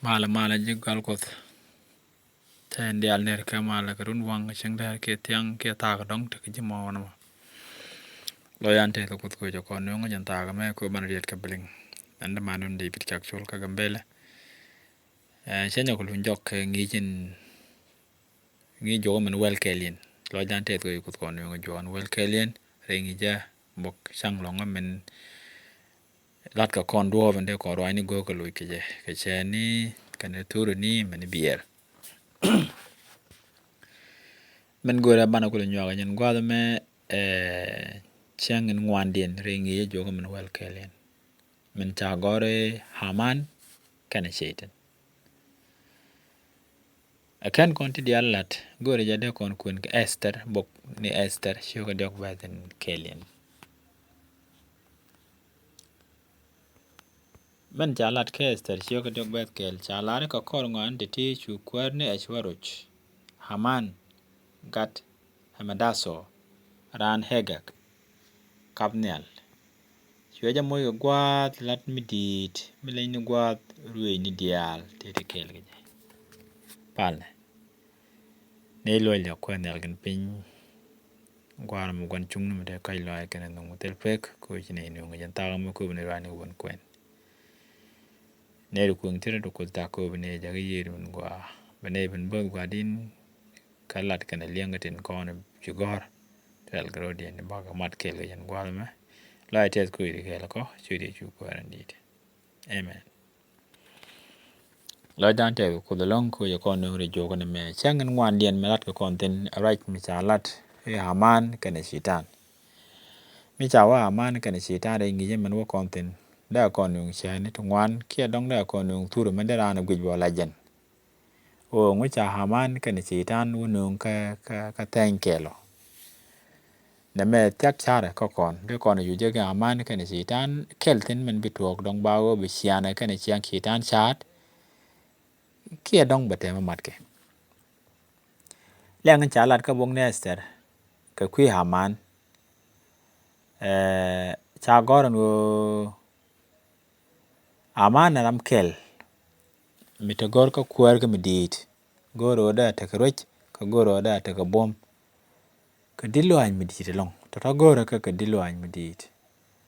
mala jigal kot ten dial ner ka mala karun wang chang dar ke tiang ke ta ka dong te ji mo na lo yan te ko ko jo kon ngo jan ta ka me ko ban riet ka bling and manun de bit chak chol ka gambele chen ko lun jok ngi jin ngi jo man wel kelien lo jan te ko kon ngo jo an wel kelien re ngi ja bok sang lo men lat ka kon do vende ko ro ni go ko lu ke je ke chen ni kan turu ni men bier men go ra bana ko nyo ga nyen gwa me chang ngwan dien re ngi jo ko men wel kelien men cha gore Haman kan shaitan akan konti di allat gore jade kon kun Esther bok ni Esther shugo dok baden kelien men jalat ke Esther shugo dok bad kel chalare ka kor ngan de ti chu kwerne ashwaruch Haman gat Hamadaso ran Hegak Kabnial Shweja moy gwat lat midit milen gwat ruwe ni dial te kel ge pal ne lo le ko ne algen pin gwar mo gon chung no de kai lo ay ken no tel pek ko jine no ngi ta mo ko ne rani won kwen ne ko ngira do ko ta ko ne ja ge yir mun gwa bene ben bo gwa din kalat ken liangatin ko ne jugor tel grodi ne ba ga mat kel ge gwal me la tes ko ri kel ko chudi chu ko randit amen lo dante ko the long ko ko no re jogo ne me changen ngwan dien melat ko konten right mi chalat e Haman kene shitan mi chawa Haman kene shitan re ngi men wo konten da ko no chane to ngwan kia dong da ko no turu men da na gujbo lajen o ngi cha Haman kene shitan wo no ka tenkelo na me tak chara ko kon de ko no yuje ga Haman kene shitan kelten men bituok dong bawo bi siana kene chiang shitan chat kia dong bate ma matke lengan chalat ka bong Esther ka kwi Haman cha goron go Haman ram kel mitagor ka kuar ka midit goro da ta kroch ka goro da ta ka bom ka dilo an midit long to ta goro ka dilo an midit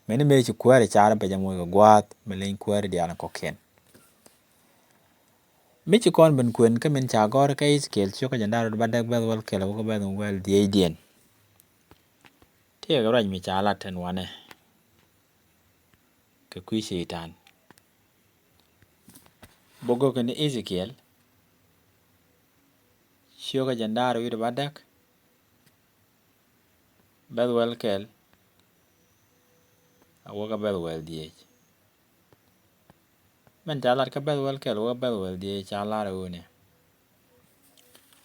meni me chi kuar cha ba jamo go gwat melen kuar di an ko ken michi kon ben kwen ka men cha gor ka iskel cho ka jandar ba dak ba wal kel ko ba no wel die dien tie ga raj mi cha la ten wane ka kwi shaitan bogo ka ni Ezekiel cho ka jandar wi ba dak ba wal kel awo ka ba wel die men cha la ka ba wal kel wo ba wel die cha la ro ne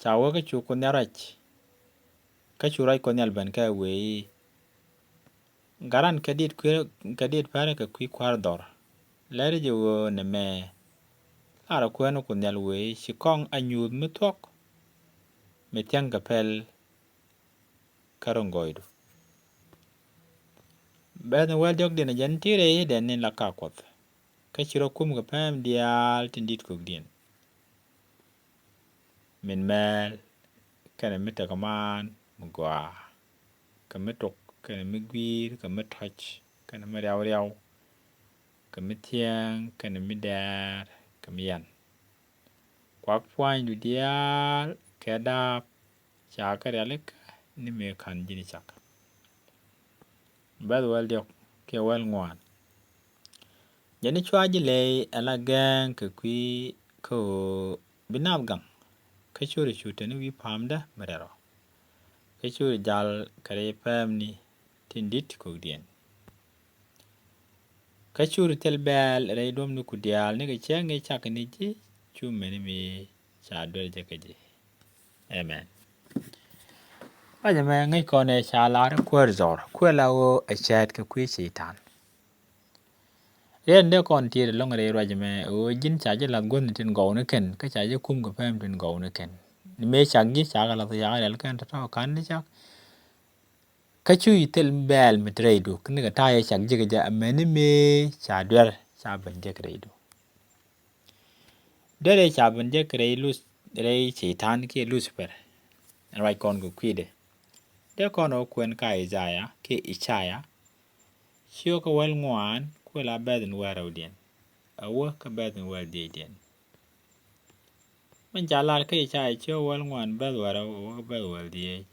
cha wo ka chu ko ne rach ka chu rai ko ne ban ka we garan kadit pare ka kwi kwar dor lere je wo ne me ara kweno ko nyal we shikong anyud mitok metiang kapel karongoido ben wel jok dina jantire den ni la kakot ka chiro kum ga pam dial tindit ko dien min mel kana mitakaman mugwa kamitok kana migwir kamitach kana mariaw kamitiang kana midar kamiyan kwak pwany du dial kedap chaka realik ni me kan jini chaka bad wel diok ke wel ngwan jani chwaji le ala gang ke kwi ko binab gang ke churi chute ni wi pamda marero ke churi jal kare pam ni tindit ko dien ke churi tel bel re dom ni ku dial ni ke chenge chaka ni ji chu meni mi cha dol je ke ji amen aja me ngai ko ne cha la kwar zor kwela wo a chat ka kwi shaitan yen de kon ti long re ro me o jin cha je la gon tin go ne ken ka cha je kum ga pam tin go ne ken ni me cha gi cha ga la ya ga kan ta kan ni cha ka chu tel bel me tre do ni ga ta ya cha ji ga me ni me cha der cha ban je re do Dere chaben je krei lus rei chitan ke Lucifer. Rai kon go kwide. De kon o kwen ka Isaiah ke Ishaya. Shio ka wel ngwan ko la beden wara udien. Awo ka beden wel de dien. Man jalar ke Ishaya chio wel ngwan bed wara o bed wel de.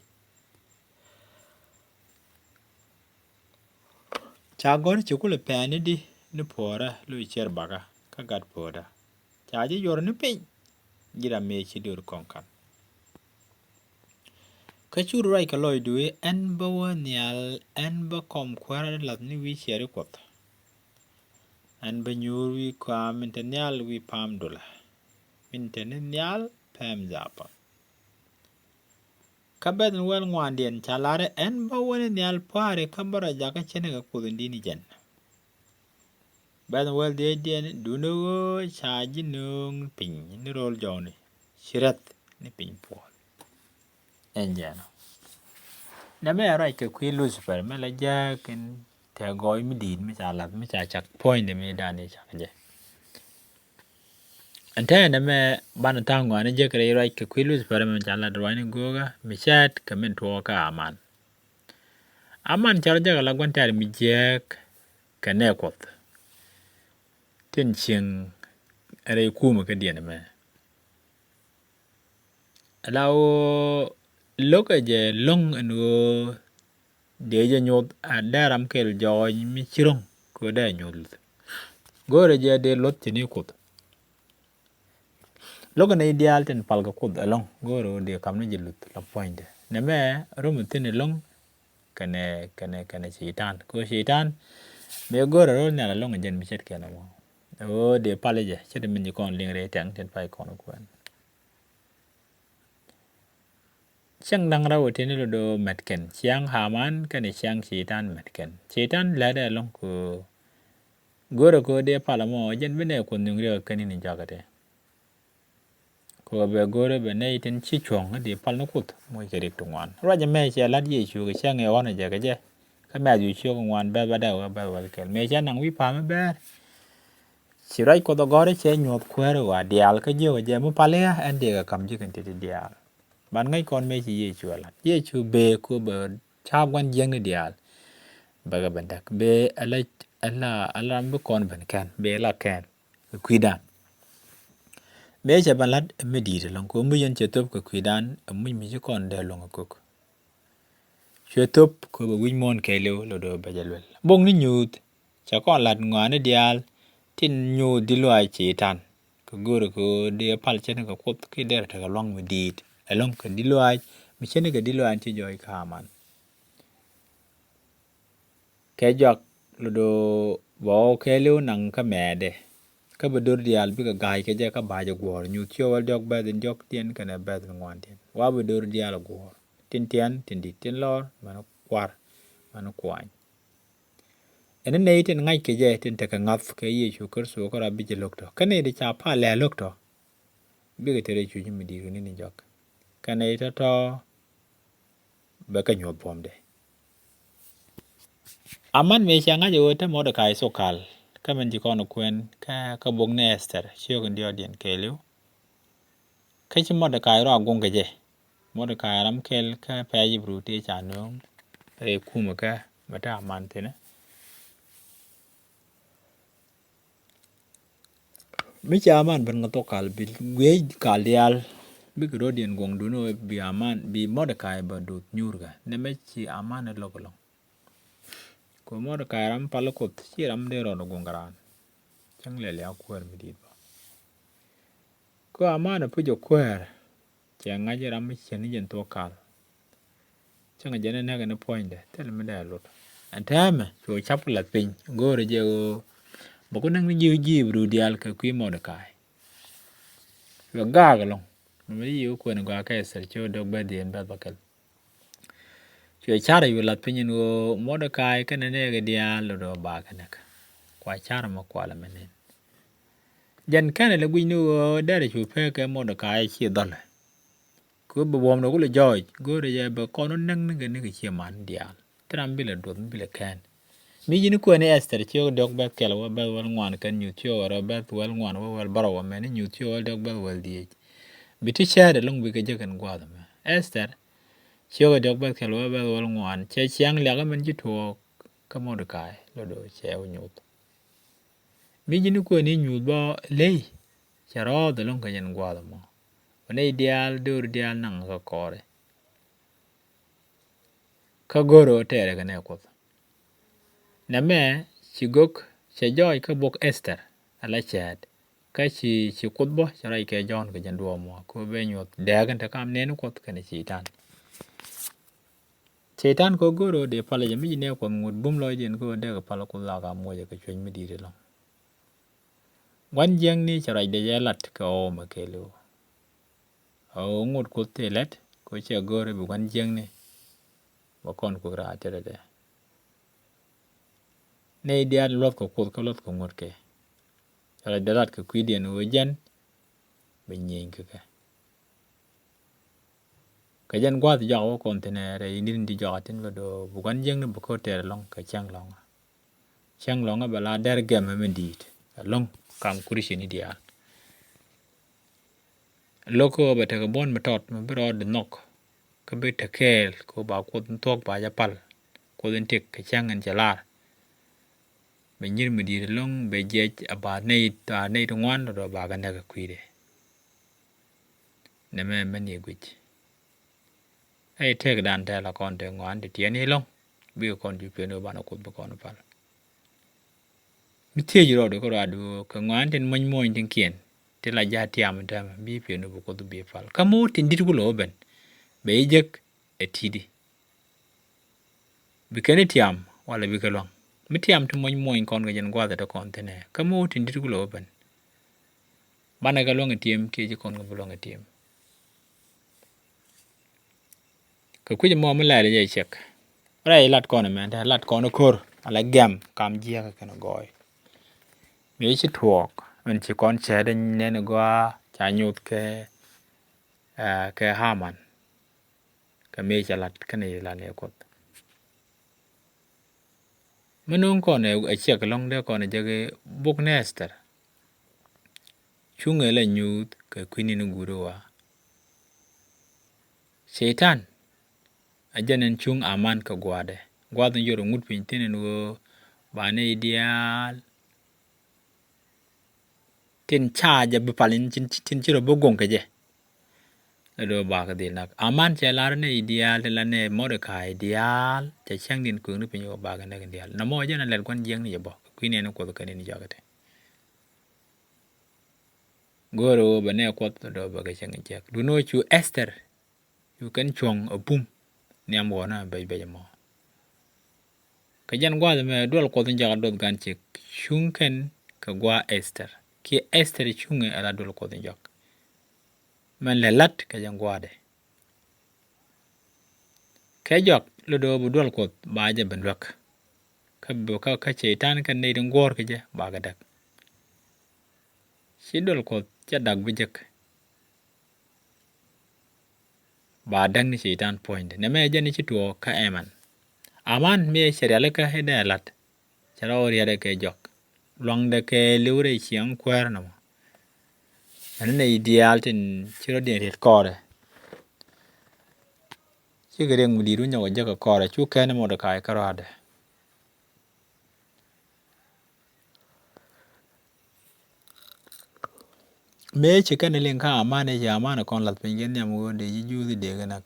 Chagor chukule pani di ni pora lu icher baga ka gat poda. Chaji yor ni pin. Jira me chidur konkan. Kachuru rai ka loy duwe en ba wanyal en ba kom kwara lat ni wi chere kwat. En ba nyur wi kwa mintanyal wi pam dola. Mintanyal pam zapa. Kabed wel ngwan dien chalare en ba wanyal pare kabara jaka chene ka kudundini jen. Bed wel de dien duno chaji nung pin ni rol joni. Shirat ni pin po. Enjana. Name rai ka kwi Lucifer me la jakin te goy mi din mi chalat mi chak point mi dani chakje. Ante name ban tango ane je kre rai ka kwi Lucifer me chalat rwani goga mi chat ka min to ka aman. Aman char jaga la gwantar mi jek ka ne kot. Tin ching rai kuma ka diena me. Lao loka je long anu deja nyod adaram kel joy mi chirong ko da nyod gore je de lot tini kot loga ne ideal ten palga kot along gore de kamne jilut la point ne me rum tini long kane shaitan ko shaitan me gore ro na long jen mi chet kana mo o de paleje chet min kon ling re tang ten pai kon ko Siang nang rawo tini lo do metken. Siang Haman kani siang shaitan metken. Shaitan lada long ko goro ko de palamo jen bene ko nungre kani ni jagate. Ko be goro be nei tin chi chong de pal no kut mo kerik tungwan. Raja me sia lad ye chu ke siang e wana jaga je. Ka me ju chu ngwan be ba da ba ba kel. Me sia nang wi pa me be. Sirai ko do gore che nyot kwero wa dial ka je mo pale en de ka kam ji kan ti dial. Ban ngay kon me chi ye chu ala ye chu be ko be cha wan jeng ni dial baga bandak be ala be kon ban kan be la kan kuidan be cha balat me di long ko mu yen che top ko kuidan mu mi ji kon de long ko che top ko be win mon ke le lo do ba jalwel bong ni nyut cha kon lat ngwane dial tin nyu di lo ai chi tan ko goro ko de pal chen ko kot ki der ta long me di along ka diluai mi chene ka diluai ti joy kaman ke jok lodo bo ke lu nang ka mede ka bedur dial bi ka gai ke je ka ba je gor nyu tio wal jok ba den jok tien ka na ba den ngwan tien wa bedur dial gor tin tien tin di tin lor mano kwar mano kwany ene ne tin ngai ke je tin ta ka ngaf ke ye chu kur so ko ra bi je lokto ka ne de cha pa le lokto bi ka tere chu mi di ni jok kana ita to baka nyot bomde aman me changa jo ta Mordekai sokal kamen ji kono kwen ka bong ne Esther chio kan dio dien kelu ka chi Mordekai ro gung ke je Mordekai ram kel ka pa yi brute cha no e kuma ka mata aman tene mi cha aman ban ngato kal bil we kal dial bi ko dien gong du no bi aman bi Mordekai ba dut nyurga ne me chi aman lo ko ko Mordekai ram palokot chi ram de ro gong garan chang le ya kwer mi dit ba ko aman pu jo kwer chang ga ram mi chen jen to kal chang jene ne ga ne point de tel me da lot antame so chap la pin gore je o boko nang ni ji bru dial ka kwi Mordekai yo ga ga long mi yu ko ne ga ka ser cho dog ba dien ba bakal cho chara yu la pin no Mordekai ka ne ga dial lo ba ka ne kwa chara ma kwa la menen jan kana le gwinu dare chu pe ka Mordekai chi dol ko bo bom no ko le joy gore je ba kono nang ne ga ne chi man dial tram bi le dot bi le kan mi jini ko ne Esther chiyo dok bet kelo wa bet wal ngwan kan nyu chiyo wa bet wal ngwan wa wal baro wa men nyu chiyo wal dok bet wal die biti shade long bi ka jekan gwa da Esther chiyo dok bet kelo wa bet wal ngwan che chiang la ga men jito ka Mordecai lo do che o nyut mi jini ko ne nyu ba lei charo da long ka jen gwa da mo ne ideal dur dial nang ka kore ka goro tere ka ne ko na me chigok che joy ka bok Esther ala chat ka chi kutbo chara ke John ka jan duo mo ko be nyot dagan ta kam ne ko ka ne Satan ko goro de pala jami ne ko ngud bum lo jen ko de ka pala ko la ka mo je ka chwen mi dire lo wan jeng ni chara de jalat ka o ma kelo o ngud ko te let ko che goro bi wan jeng ni ba kon ko ra tere de ne dia lot ko lot ko ngud ke chara de lat ka kwidien o jen be nyen ka ka jan gwa ti jawo kontinere indin di jawatin lo do bukan jeng ne buko ter long ka chang long ba la der gem me dit long kam kurishi ni dia loko ba ta bon metot me bro de nok ka be ta kel ko ba ko tok ba ja pal ko den tik ka chang an jalar be nyir me dit long be je aba nei ta nei to ngwan do ba ga na ka kwide ne me ni gwich ai tek dan ta la kon te ngwan de tien ni long bi kon ju pe no ba na ko ba kon pal mi tie jiro do ko adu ka ngwan ten mon mon tin kien te la ja tiam ta bi pe no ko du bi pal ka mo tin dit ko lo ben be jek e tidi bi kene tiam wala bi ka long mi tiam to mon mon kon ga jen gwa da kon te ne ka mo tin dit ko lo ben bana ga long tiem ke ji kon ga long tiem ka ku je mo ma la je chek ra lat kon men ta lat kon kor ala gam kam ji ka kana goy mi chi tuok men chi kon che de ne ne gwa cha nyut ke Haman ka me cha lat kane la ne ko menung kon e chek long de kon je ge buk nester chunge la nyut ka kwini nu guruwa Satan ajanen chung aman ka gwade gwadon yoro ngut pin tinen wo ba ne ideal tin charge be palin tin chiro bogong ke je do ba ka de nak aman che lar ne ideal la ne Mordecai ideal che chang din ku ni pin yo ba ga ne ideal na mo je na le kwan jeng ni bo ku ne ko ka ni jagate goro ba ne ko do ba ga chang je du no chu Esther yu kan chong opum ni am wona be mo ka jan gwa me dol ko tin jaga dot gan che chunken ka gwa Esther ki Esther chunge ala dol ko tin jak man le lat ka jan gwa de ka jak lo do bu dol ko ba je ben wak ka bo ka Satan kan ne dun gor ke je ba ga dak shi dol ko cha dag bi jek ba dang ni Satan point ne me je ni chi to ka eman aman me serial ka he da lat chara ori ada ke jok long de ke lure chiang kwer no ne ideal tin chiro de ret kore chi gere ngudi ru nyago jaka kore chu ken Mordecai karade me chi kan len ka amane ja amana kon lat pingen nyam go de ju de ganak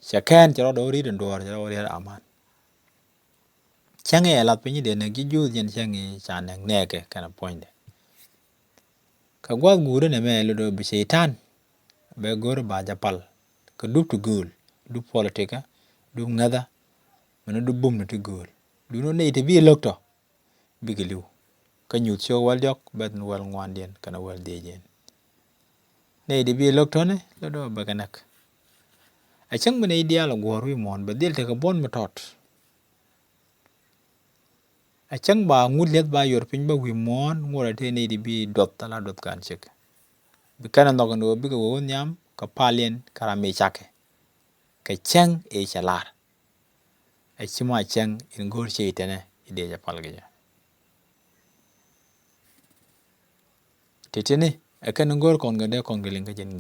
chakan chiro do ri den dor chiro ri aman change lat pingen de ne ju jen change chan ne ke kana point ka gwa gure ne me lo do bi Satan be gor ba japal ka dup tu gul du politika du ngada mena du bum tu gul du no ne te bi lokto bi gelu ka nyu cho wal jok bet wal ngwan den kana wal de jen ne de bi lokto ne lo do ba kanak a chang mena ideal gor wi mon ba del te ka bon metot a chang ba ngud let ba yor pin ba wi mon ngora te ne de bi dot tala dot kan chek bi kana no bi ko nyam ka palien karame chake cái chăng e chalar a chima chang in gor che tene ide ja palga tetene akan ngor kon gade kon gelin ga jen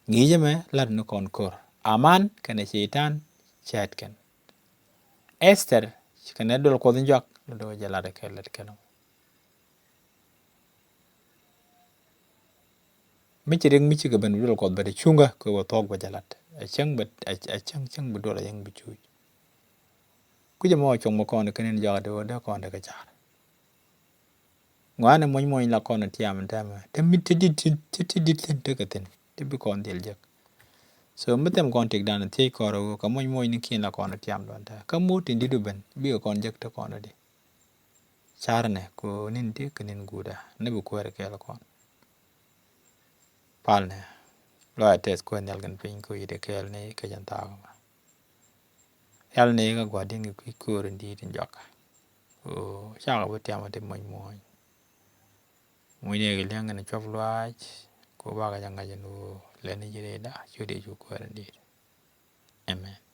ngije me lad no kon kor aman kana shaitan chat kan Esther kana dol ko njak do jala de kelet kanam michi ga ban dol ko bade chunga ko tok ba jalat a chang bu dol yang bu chu ku jamo chong mo kon kanen ja do da kon da ka char ngwana moy la kon tiam tama tamit tidit te ka ten te bi kon del jak so mitem kon tik dan te ko ka moy ni kin la kon tiam don ta ka mutin didu ben bi kon jak te kon de charne ko nin de kanen guda ne bu ko ke la kon palne lo ates ko nyal gan pin ko ide kel ne ka jan ta ma yal ne ga gwa dingi ku ko ndi din jak o cha ga bu tiam te moy muy ne ga ngana chof lwaj ko ba ga janga jenu le ni jire da chudi ju ko ndi amen